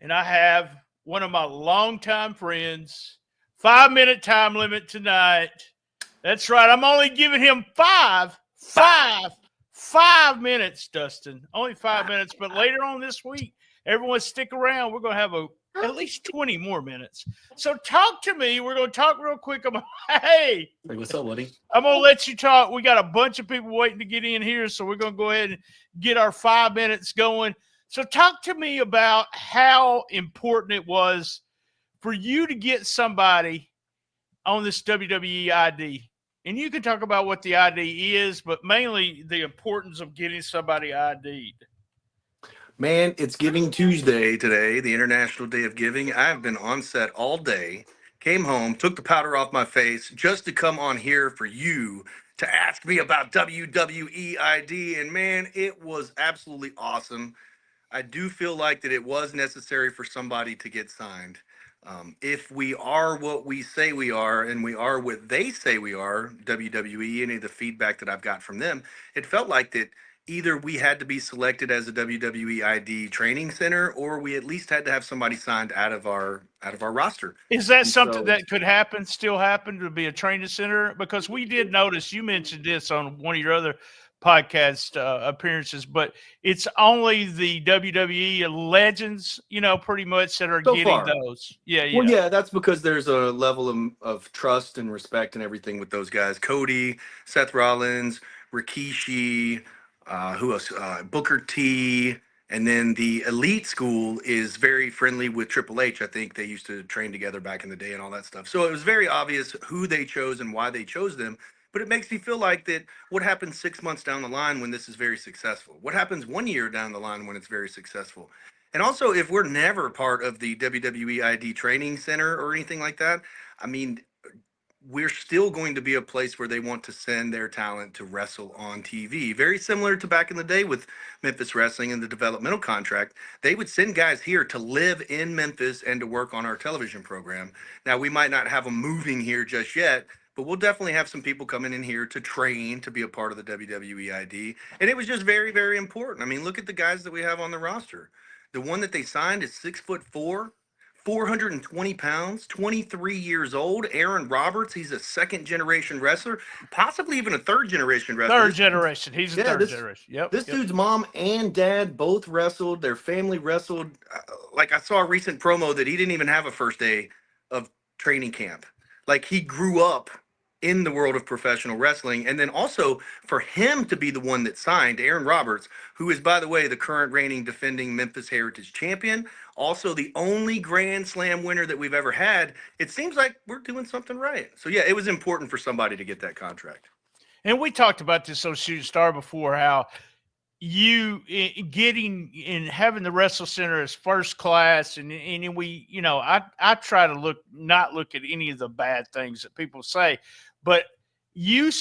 and I have one of my longtime friends. 5-minute time limit tonight. That's right. I'm only giving him five minutes, Dustin. Only 5 minutes. But later on this week, everyone stick around. We're going to have at least 20 more minutes. So talk to me. We're going to talk real quick. Hey, what's up, buddy? I'm going to let you talk. We got a bunch of people waiting to get in here, so we're going to go ahead and get our 5 minutes going. So talk to me about how important it was for you to get somebody on this WWE ID. And you can talk about what the ID is, but mainly the importance of getting somebody ID'd. Man, it's Giving Tuesday today, the International Day of Giving. I've been on set all day, came home, took the powder off my face just to come on here for you to ask me about WWE ID. And man, it was absolutely awesome. I do feel like that it was necessary for somebody to get signed. If we are what we say we are and we are what they say we are, WWE, any of the feedback that I've got from them, it felt like that either we had to be selected as a WWE ID training center or we at least had to have somebody signed out of our roster. Is that something that could happen, still happen, to be a training center? Because we did notice, you mentioned this on one of your other podcast appearances, but it's only the WWE legends, pretty much that are getting those. Yeah. Well, yeah, that's because there's a level of trust and respect and everything with those guys. Cody, Seth Rollins, Rikishi, who else? Booker T. And then the elite school is very friendly with Triple H. I think they used to train together back in the day and all that stuff. So it was very obvious who they chose and why they chose them. But it makes me feel like that what happens 6 months down the line when this is very successful? What happens 1 year down the line when it's very successful? And also, if we're never part of the WWE ID training center or anything like that, I mean, we're still going to be a place where they want to send their talent to wrestle on TV. Very similar to back in the day with Memphis Wrestling and the developmental contract. They would send guys here to live in Memphis and to work on our television program. Now, we might not have them moving here just yet, but we'll definitely have some people coming in here to train to be a part of the WWE ID. And it was just very, very important. I mean, look at the guys that we have on the roster. The one that they signed is 6'4", 420 pounds, 23 years old. Aaron Roberts, he's a second-generation wrestler, possibly even a third-generation wrestler. Third generation. He's a third generation. Yep. This dude's mom and dad both wrestled. Their family wrestled. Like, I saw a recent promo that he didn't even have a first day of training camp. Like, he grew up in the world of professional wrestling. And then also for him to be the one that signed Aaron Roberts, who is, by the way, the current reigning defending Memphis Heritage champion, also the only Grand Slam winner that we've ever had, it seems like we're doing something right. So, yeah, it was important for somebody to get that contract. And we talked about this on Shooting Star before, how you getting and having the Wrestle Center as first class, and we, I try to not look at any of the bad things that people say, but we've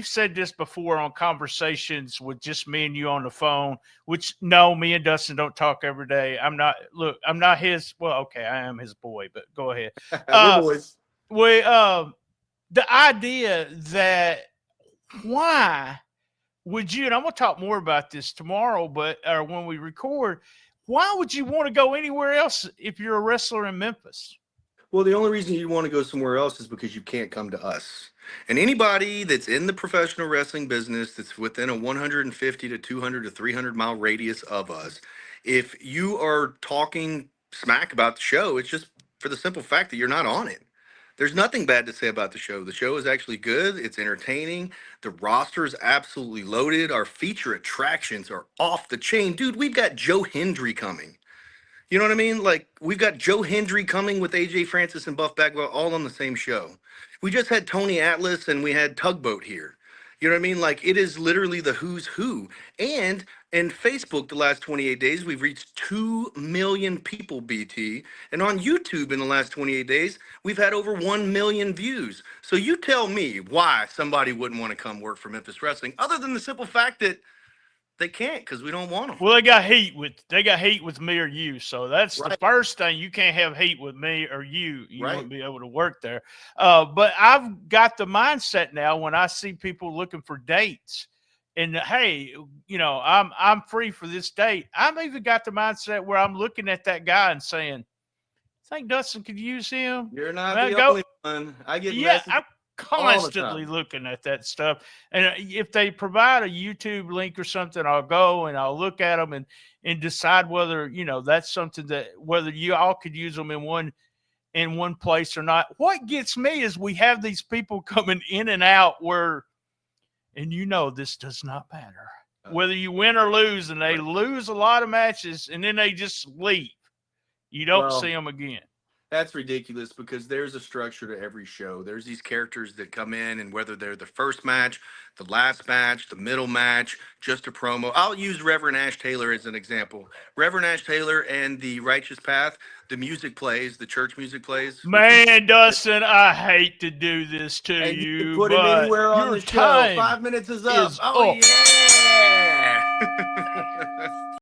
said this before on conversations with just me and you on the phone, which no, me and Dustin don't talk every day. I'm not his, well, okay, I am his boy, but go ahead. We're boys. The idea that why would you, and I'm going to talk more about this tomorrow, or when we record, why would you want to go anywhere else if you're a wrestler in Memphis? Well, the only reason you want to go somewhere else is because you can't come to us. And anybody that's in the professional wrestling business that's within a 150 to 200 to 300 mile radius of us, if you are talking smack about the show, it's just for the simple fact that you're not on it. There's nothing bad to say about the show. The show is actually good. It's entertaining. The roster is absolutely loaded. Our feature attractions are off the chain. Dude, we've got Joe Hendry coming. You know what I mean? Like, we've got Joe Hendry coming with AJ Francis and Buff Bagwell all on the same show. We just had Tony Atlas and we had Tugboat here. You know what I mean? Like, it is literally the who's who. And in Facebook, the last 28 days, we've reached 2 million people, BT. And on YouTube in the last 28 days, we've had over 1 million views. So you tell me why somebody wouldn't want to come work for Memphis Wrestling, other than the simple fact that they can't, because we don't want them. Well, they got heat with me or you. So that's right. The first thing. You can't have heat with me or you. You right. won't be able to work there. But I've got the mindset now when I see people looking for dates and hey, you know, I'm free for this date. I've even got the mindset where I'm looking at that guy and saying, think Dustin could use him? You're not Well, the only one. I get yeah, messages I'm all the constantly time. looking at that stuff. And if they provide a YouTube link or something, I'll go and I'll look at them and decide whether, you know, that's something that whether you all could use them in one place or not. What gets me is we have these people coming in and out where, and you know, this does not matter whether you win or lose, and they lose a lot of matches and then they just leave. You don't see them again. That's ridiculous because there's a structure to every show. There's these characters that come in, and whether they're the first match, the last match, the middle match, just a promo. I'll use Reverend Ash Taylor as an example. Reverend Ash Taylor and the Righteous Path, the music plays, the church music plays. Man, Dustin, I hate to do this to And you, you can put him but anywhere on your the show. time 5 minutes is up. is Oh, up. yeah.